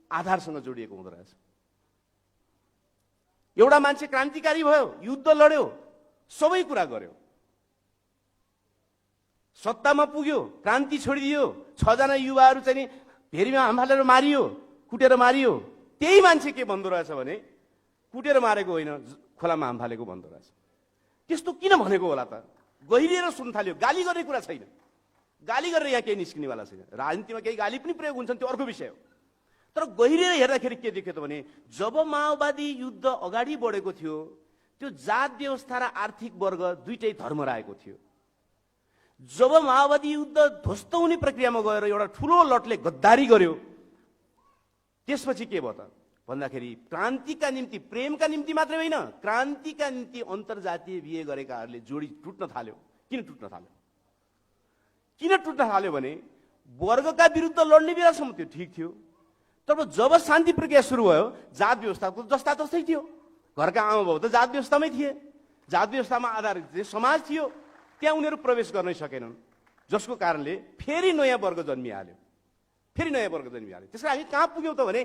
आधारसँग जोडिएको हुँदो रहेछ। एउटा मान्छे क्रान्तिकारी भयो, युद्ध लड्यो, सबै कुरा गर्यो, सत्तामा पुग्यो, क्रान्ति छोडिदियो, 6 जना युवाहरू चाहिँ भेरीमा हामफालेर मारियो, कुटेर मारियो। त्यही मान्छे के भन्दो रहेछ भने कुटेर मारेको होइन, खोलामा हामफालेको भन्दो रहेछ। त्यस्तो किन भनेको होला त? गहिरिएर सुन्न थाल्यो। गाली गर्ने कुरा छैन, गाली गरेर यहाँ केही निस्किनेवाला छैन। राजनीतिमा केही गाली पनि प्रयोग हुन्छन्, त्यो अर्को विषय हो। तर गहिरिएर हेर्दाखेरि के देख्यो त भने जब माओवादी युद्ध अगाडि बढेको थियो त्यो जात व्यवस्था र आर्थिक वर्ग दुईटै धर्म रहेको थियो। जब माओवादी युद्ध ध्वस्त हुने प्रक्रियामा गएर एउटा ठूलो लटले गद्दारी गर्यो, त्यसपछि के भयो त भन्दाखेरि क्रान्तिका निम्ति, प्रेमका निम्ति मात्रै होइन, क्रान्तिका निम्ति अन्तर्जातीय बिहे गरेकाहरूले जोडी टुट्न थाल्यो। किन टुट्न थाल्यो? किन टुट्न थाल्यो भने वर्गका विरुद्ध लड्ने बेलासम्म त्यो ठिक थियो, तर जब शान्ति प्रक्रिया सुरु भयो जात व्यवस्थाको जस्ता तस्तै थियो। घरका आमा बाउ त जात व्यवस्थामै थिए, जात व्यवस्थामा आधारित समाज थियो, त्यहाँ उनीहरू प्रवेश गर्नै सकेनन्, जसको कारणले फेरि नयाँ वर्ग जन्मिहाल्यो, फेरि नयाँ वर्ग जन्मिहाल्यो। त्यसैले हामी कहाँ पुग्यौं त भने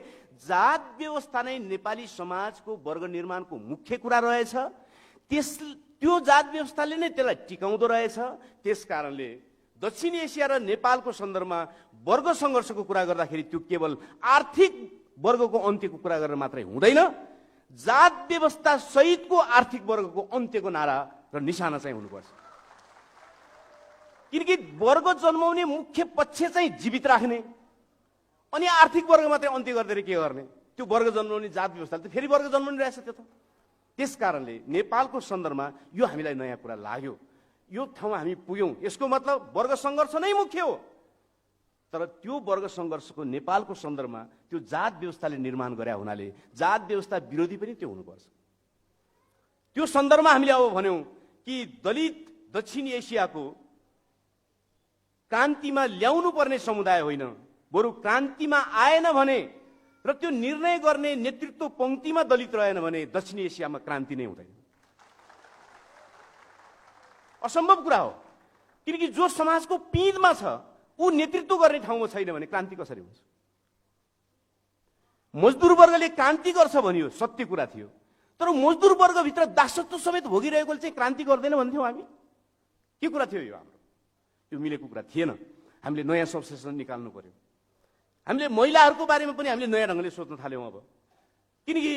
जात व्यवस्था नै नेपाली समाजको वर्ग निर्माणको मुख्य कुरा रहेछ। त्यो जात व्यवस्थाले नै त्यसलाई टिकाउँदो रहेछ। त्यसकारणले दक्षिण एसिया र नेपालको सन्दर्भमा वर्ग संघर्षको कुरा गर्दाखेरि त्यो केवल आर्थिक वर्गको अन्त्यको कुरा गरेर मात्रै हुँदैन, जात व्यवस्था सहितको आर्थिक वर्गको अन्त्यको नारा र निशाना चाहिँ हुनुपर्छ। किनकि वर्ग जन्माउने मुख्य पक्ष चाहिँ जीवित राख्ने, अनि आर्थिक वर्ग मात्रै अन्त्य गर्दै के गर्ने? त्यो वर्ग जन्माउने जात व्यवस्थाले त फेरि वर्ग जन्माउने रहेछ। त्यो त त्यसकारणले नेपालको सन्दर्भमा यो हामीलाई नयाँ कुरा लाग्यो। यो ठाउँमा हामी पुग्यौँ, यसको मतलब वर्ग सङ्घर्ष नै मुख्य हो। तर त्यो वर्ग सङ्घर्षको नेपालको सन्दर्भमा त्यो जात व्यवस्थाले निर्माण गरे हुनाले जात व्यवस्था विरोधी पनि त्यो हुनुपर्छ। त्यो सन्दर्भमा हामीले अब भन्यौँ कि दलित दक्षिण एसियाको क्रान्तिमा ल्याउनु पर्ने समुदाय होइन, बरु क्रान्तिमा आएन भने र त्यो निर्णय गर्ने नेतृत्व पंक्तिमा दलित रहेन भने दक्षिण एसियामा क्रान्ति नै हुँदैन। असम्भव कुरा हो, किनकि जो समाजको पिँधमा छ ऊ नेतृत्व गर्ने ठाउँमा छैन भने क्रान्ति कसरी हुन्छ? मजदुर वर्गले क्रान्ति गर्छ भनियो, सत्य कुरा थियो, तर मजदुर वर्गभित्र दासत्व समेत भोगिरहेकोले चाहिँ क्रान्ति गर्दैन भन्थ्यौँ हामी। के कुरा थियो यो? हाम्रो त्यो मिलेको कुरा थिएन। हामीले नयाँ सबसेसन निकाल्नु पर्यो। हामीले महिलाहरूको बारेमा पनि हामीले नयाँ ढङ्गले सोच्न थाल्यौँ अब, किनकि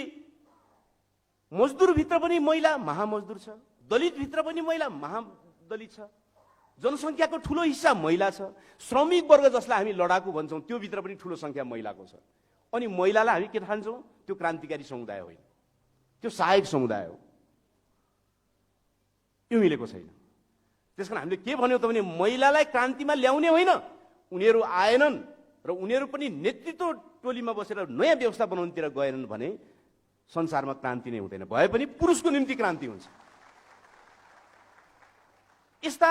मजदुरभित्र पनि महिला महामजदुर छ, दलितभित्र पनि महिला महादलित छ, जनसङ्ख्याको ठुलो हिस्सा महिला छ, श्रमिक वर्ग जसलाई हामी लडाकु भन्छौँ त्यो भित्र पनि ठुलो सङ्ख्या महिलाको छ। अनि महिलालाई हामी के ठान्छौँ? त्यो क्रान्तिकारी समुदाय होइन, त्यो सहायक समुदाय हो। यो मिलेको छैन। त्यसकारण हामीले के भन्यौँ त भने महिलालाई क्रान्तिमा ल्याउने होइन, उनीहरू आएनन् र उनीहरू पनि नेतृत्व टोलीमा बसेर नयाँ व्यवस्था बनाउनुतिर गएनन् भने संसारमा क्रान्ति नै हुँदैन। भए पनि पुरुषको निम्ति क्रान्ति हुन्छ। यस्ता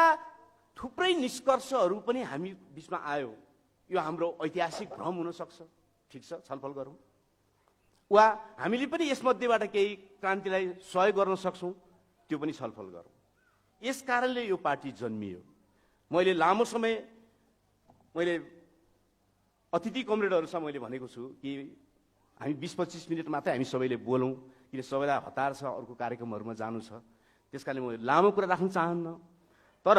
थुप्रै निष्कर्षहरू पनि हामी बिचमा आयो। यो हाम्रो ऐतिहासिक भ्रम हुन सक्छ, ठिक छ, छलफल गरौँ। वा हामीले पनि यसमध्येबाट केही क्रान्तिलाई सहयोग गर्न सक्छौँ, त्यो पनि छलफल गरौँ। यस कारणले यो पार्टी जन्मियो। मैले लामो समय अतिथि कमरेडहरूसँग मैले भनेको छु कि हामी 20-25 मिनट मात्रै हामी सबैले बोलौँ, किन सबैलाई हतार छ, अर्को कार्यक्रमहरूमा जानु छ। त्यसकारणले म लामो कुरा राख्न चाहन्न। तर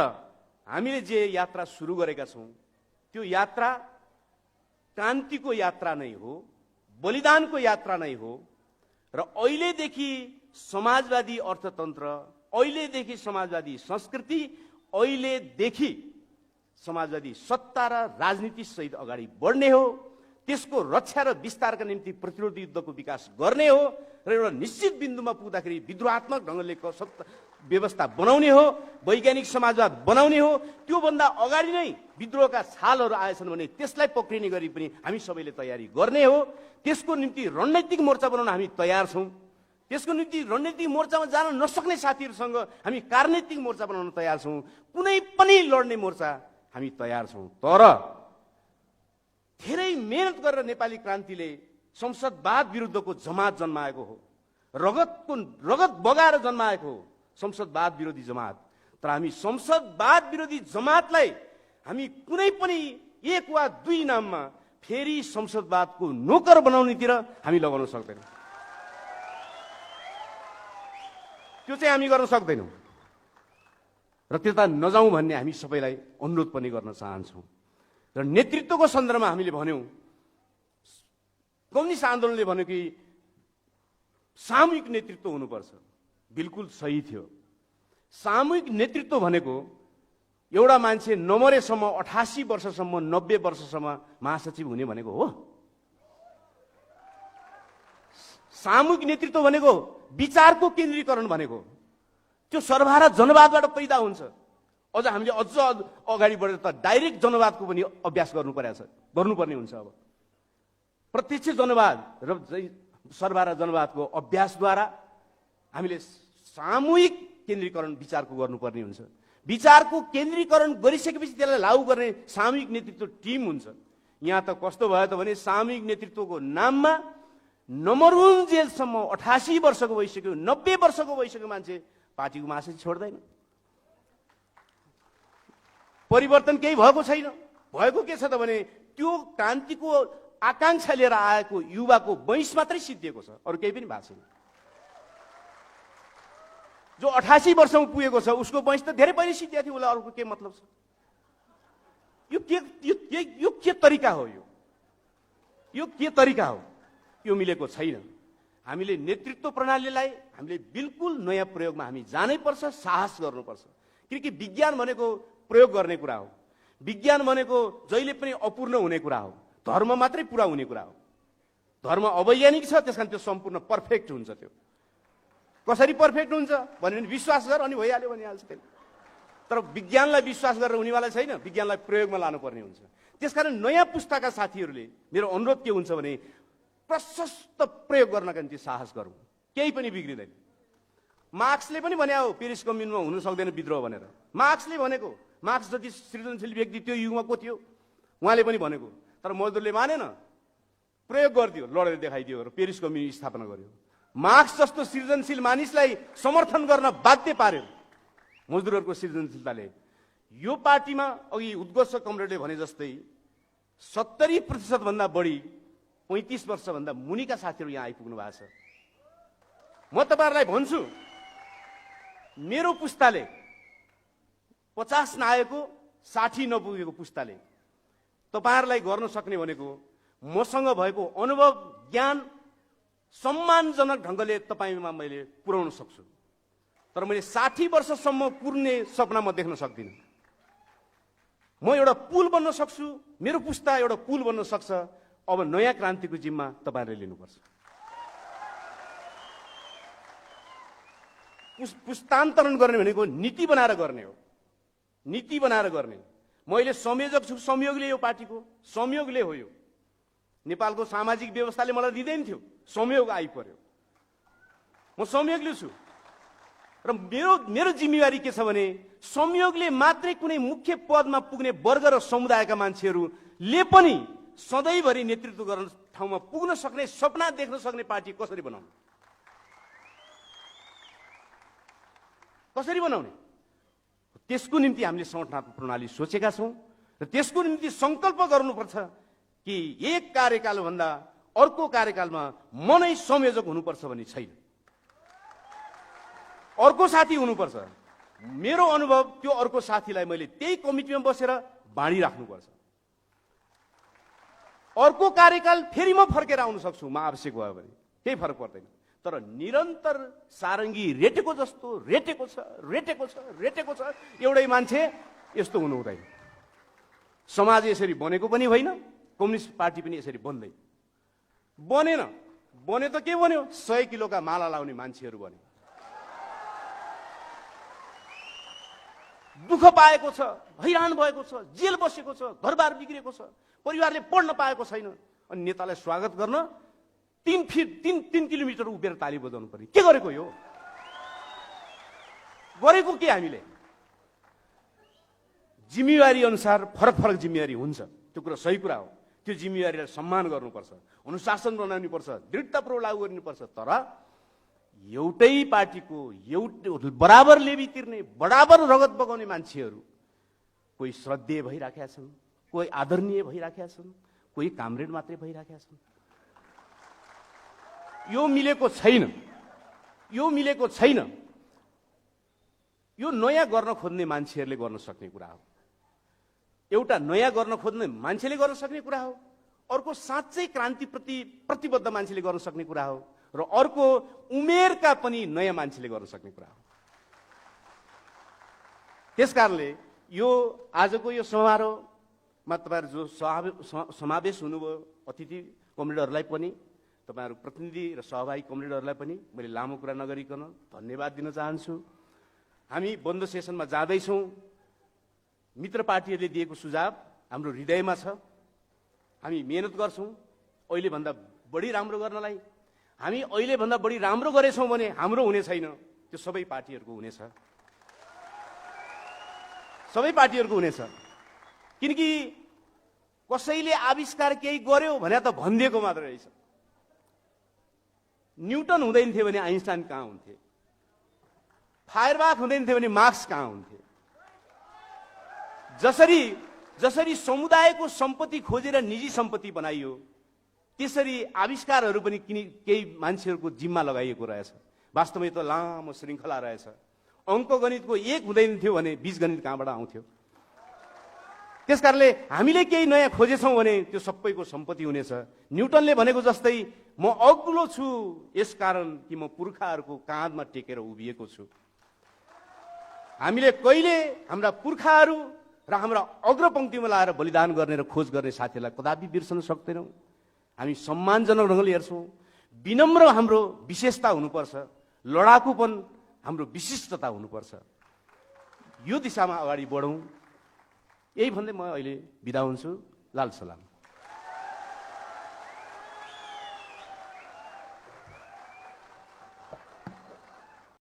हामीले जे यात्रा सुरु गरेका छौँ त्यो यात्रा क्रान्तिको यात्रा नै हो, बलिदानको यात्रा नै हो। र अहिलेदेखि समाजवादी अर्थतन्त्र, अहिलेदेखि समाजवादी संस्कृति, अहिलेदेखि समाजवादी सत्ता र राजनीति सहित अगाडि बढ्ने हो। त्यसको रक्षा र विस्तारका निम्ति प्रतिरोध युद्धको विकास गर्ने हो र एउटा निश्चित बिन्दुमा पुग्दाखेरि विद्रोहात्मक ढङ्गले व्यवस्था बनाउने हो, वैज्ञानिक समाजवाद बनाउने हो। त्योभन्दा अगाडि नै विद्रोहका छालहरू आएछन् भने त्यसलाई पक्रिने गरी पनि हामी सबैले तयारी गर्ने हो। त्यसको निम्ति रणनीतिक मोर्चा बनाउन हामी तयार छौँ। त्यसको निम्ति रणनीतिक मोर्चामा जान नसक्ने साथीहरूसँग हामी कार्यनीतिक मोर्चा बनाउन तयार छौँ। कुनै पनि लड्ने मोर्चा हामी तयार छौँ। तर धेरै मेहनत गरेर नेपाली क्रान्तिले संसदवाद विरुद्धको जमात जन्माएको हो, रगत बगाएर जन्माएको हो संसदवाद विरोधी जमात। तर हामी संसदवाद विरोधी जमातलाई हामी कुनै पनि एक वा दुई नाममा फेरि संसदवादको नोकर बनाउनेतिर हामी लगाउन सक्दैनौँ। त्यो चाहिँ हामी गर्न सक्दैनौँ र त्यता नजाउँ भन्ने हामी सबैलाई अनुरोध पनि गर्न चाहन्छौँ। र नेतृत्वको सन्दर्भमा हामीले भन्यौँ, कम्युनिस्ट आन्दोलनले भन्यो कि सामूहिक नेतृत्व हुनुपर्छ। बिल्कुल सही थियो। सामूहिक नेतृत्व भनेको एउटा मान्छे नमरेसम्म 88 वर्षसम्म 90 वर्षसम्म महासचिव हुने भनेको हो। सामूहिक नेतृत्व भनेको विचारको केन्द्रीकरण भनेको, त्यो सर्वहारा जनवादबाट पैदा हुन्छ। अझ हामीले अझ अगाडि बढेर त डाइरेक्ट जनवादको पनि अभ्यास गर्नुपर्ने हुन्छ। अब प्रत्यक्ष जनवाद र सर्वहारा जनवादको अभ्यासद्वारा हामीले सामूहिक केन्द्रीकरण विचारको गर्नुपर्ने हुन्छ। विचारको केन्द्रीकरण गरिसकेपछि त्यसलाई लागू गर्ने सामूहिक नेतृत्व टिम हुन्छ। यहाँ त कस्तो भयो त भने सामूहिक नेतृत्वको नाममा नमरुन जेलसम्म 88 वर्षको भइसक्यो, 90 वर्षको भइसक्यो मान्छे पार्टीको महासचिव छोड्दैन। परिवर्तन केही भएको छैन। भएको के छ त भने त्यो क्रान्तिको आकांक्षा लिएर आएको युवाको वंश मात्रै सिद्धिएको छ, अरू केही पनि भएको छैन। जो 88 वर्षमा पुगेको छ उसको वंश त धेरै पहिले सिद्धिएको थियो, उसलाई अरूको के मतलब छ? यो के तरिका हो? यो के तरिका हो? यो मिलेको छैन। हामीले नेतृत्व प्रणालीलाई हामीले बिल्कुल नयाँ प्रयोगमा हामी जानै पर्छ, साहस गर्नुपर्छ। किनकि विज्ञान भनेको प्रयोग गर्ने कुरा हो। विज्ञान भनेको जहिले पनि अपूर्ण हुने कुरा हो। धर्म मात्रै पुरा हुने कुरा हो। धर्म अवैज्ञानिक छ, त्यसकारण त्यो सम्पूर्ण पर्फेक्ट हुन्छ। त्यो कसरी पर्फेक्ट हुन्छ भन्यो भने विश्वास गर अनि भइहाल्यो भनिहाल्छ त्यसले। तर विज्ञानलाई विश्वास गरेर हुनेवाला छैन, विज्ञानलाई प्रयोगमा लानुपर्ने हुन्छ। त्यसकारण नयाँ पुस्ताका साथीहरूले मेरो अनुरोध के हुन्छ भने प्रशस्त प्रयोग गर्नका निम्ति साहस गरौँ, केही पनि बिग्रिँदैन। मार्क्सले पनि भने हो पेरिस कम्युनमा हुन सक्दैन विद्रोह भनेर, मार्क्सले भनेको, मार्क्स जति सृजनशील व्यक्ति त्यो युगमा को थियो उहाँले पनि भनेको। तर मजदुरले मानेन, प्रयोग गरिदियो, लडेर देखाइदियो र पेरिस कम्युन स्थापना गर्यो। मार्क्स जस्तो सृजनशील मानिसलाई समर्थन गर्न बाध्य पार्यो मजदुरहरूको सृजनशीलताले। यो पार्टीमा अघि उद्घोष कमरेडले भने जस्तै 70% भन्दा बढी 35 वर्षभन्दा मुनिका साथीहरू यहाँ आइपुग्नु भएको छ। म तपाईहरुलाई भन्छु, मेरो पुस्ताले 50 नआएको 60 नपुगेको पुस्ताले तपाईहरुलाई गर्न सक्ने भनेको मसँग भएको अनुभव ज्ञान सम्मानजनक ढंगले तपाईमा मैले पुर्याउन सक्छु। तर मैले 60 वर्षसम्म पुर्ने सपना म देख्न सक्दिनँ। म एउटा पुल बन्न सक्छु, मेरो पुस्ता एउटा पुल बन्न सक्छ। अब नयाँ क्रान्तिको जिम्मा तपाईहरुले लिनुपर्छ। पुस्तान्तरण गर्ने भनेको नीति बनाएर गर्ने हो, नीति बनाएर गर्ने। मैले संयोजक छु, संयोगले यो पार्टीको संयोगले हो। यो नेपालको सामाजिक व्यवस्थाले मलाई दिँदैन थियो, संयोग आइपर्यो। म संयोगले छु र मेरो जिम्मेवारी के छ भने संयोगले मात्रै कुनै मुख्य पदमा पुग्ने वर्ग र समुदायका मान्छेहरूले पनि सधैँभरि नेतृत्व गर्न ठाउँमा पुग्न सक्ने सपना देख्न सक्ने पार्टी कसरी बनाउने, कसरी बनाउने, त्यसको निम्ति हामीले संगठनात्मक प्रणाली सोचेका छौं र त्यसको निम्ति संकल्प गर्नुपर्छ कि एक कार्यकाल भन्दा अर्को कार्यकालमा म नै संयोजक हुनुपर्छ भन्ने छैन। अर्को साथी हुनुपर्छ। मेरो अनुभव त्यो अर्को साथीलाई मैले त्यही कमिटीमा बसेर बाँडी राख्नुपर्छ। अर्को कार्यकाल फेरि म फर्केर आउन सक्छु, म आवश्यक भयो भने, केही फरक पर्दैन। तर निरन्तर सारङ्गी रेटेको जस्तो रेटेको छ एउटै मान्छे यस्तो हुनु हुँदैन। समाज यसरी बनेको पनि होइन, कम्युनिस्ट पार्टी पनि यसरी बन्दैन। बनेन, बने त के बन्यो, 100 किलोका माला लाउने मान्छेहरू बने। दुःख पाएको छ, हैरान भएको छ, जेल बसेको छ, घरबार बिग्रेको छ, परिवारले पढ्न पाएको छैन। अनि नेतालाई स्वागत गर्न 3 किलोमिटर उभिएर ताली बजाउनु पर्ने। के गरेको यो? गरेको के हामीले? जिम्मेवारी अनुसार फरक जिम्मेवारी हुन्छ, त्यो कुरा सही कुरा हो। त्यो जिम्मेवारीलाई सम्मान गर्नुपर्छ, अनुशासन बनाउनुपर्छ, दृढतापूर्वक लागू गर्नुपर्छ। तर एउटै पार्टीको एउटै बराबर लेबी तिर्ने, बराबर रगत बगाउने मान्छेहरू कोही श्रद्धेय भइराखेका छन्, कोही आदरणीय भइराखेका छन्, कोही कामरेड मात्रै भइराखेका छन्। यो मिलेको छैन, यो मिलेको छैन। यो नयाँ गर्न खोज्ने मान्छेहरूले गर्न सक्ने कुरा हो। एउटा नयाँ गर्न खोज्ने मान्छेले गर्न सक्ने कुरा हो, अर्को साँच्चै क्रान्तिप्रति प्रतिबद्ध मान्छेले गर्न सक्ने कुरा हो, र अर्को उमेरका पनि नयाँ मान्छेले गर्न सक्ने कुरा हो। त्यसकारणले यो आजको यो समारोहमा तपाईहरु जो समावेश हुनुभयो, अतिथि कमरेडहरूलाई पनि, तपाईहरु प्रतिनिधि र सहभागी कमरेडहरूलाई पनि मैले लामो कुरा नगरिकन धन्यवाद दिन चाहन्छु। हामी बन्द सेसनमा जाँदैछौँ। मित्र पार्टीहरूले दिएको सुझाव हाम्रो हृदयमा छ। हामी मेहनत गर्छौँ अहिले भन्दा बढी राम्रो गर्नलाई। हामी अहिले भन्दा बढी राम्रो गरेछौँ भने हाम्रो हुने छैन, त्यो सबै पार्टीहरूको हुनेछ, सबै पार्टीहरूको हुनेछ। किनकि कसैले आविष्कार केही गर्यो भने त भनिदिएको मात्र रहेछ। न्युटन हुँदैन थियो भने आइन्स्टाइन कहाँ हुन्थे, फायरबाख हुँदैन थियो भने मार्क्स कहाँ हुन्थे। जसरी समुदायको सम्पत्ति खोजेर निजी सम्पत्ति बनाइयो, त्यसरी आविष्कारहरू पनि केही मान्छेहरूको जिम्मा लगाइएको रहेछ। वास्तवमै त लामो श्रृङ्खला रहेछ। अङ्कगणितको 1 हुँदैन थियो भने बीजगणित कहाँबाट आउँथ्यो? त्यसकारणले हामीले केही नयाँ खोजेछौँ भने त्यो सबैको सम्पत्ति हुनेछ। न्युटनले भनेको जस्तै म अग्लो छु यसकारण कि म पुर्खाहरूको काँधमा टेकेर उभिएको छु। हामीले कहिले हाम्रा पुर्खाहरू र हाम्रा अग्रपङ्क्तिमा लाएर बलिदान गर्ने र खोज गर्ने साथीहरूलाई कदापि बिर्सन सक्दैनौँ। हामी सम्मानजनक ढङ्गले हेर्छौँ। विनम्र हाम्रो विशेषता हुनुपर्छ। लडाकुपन हाम्रो विशिष्टता हुनुपर्छ। यो दिशामा अगाडि बढौँ, यही भन्दै म अहिले बिदा हुन्छु। लाल सलाम।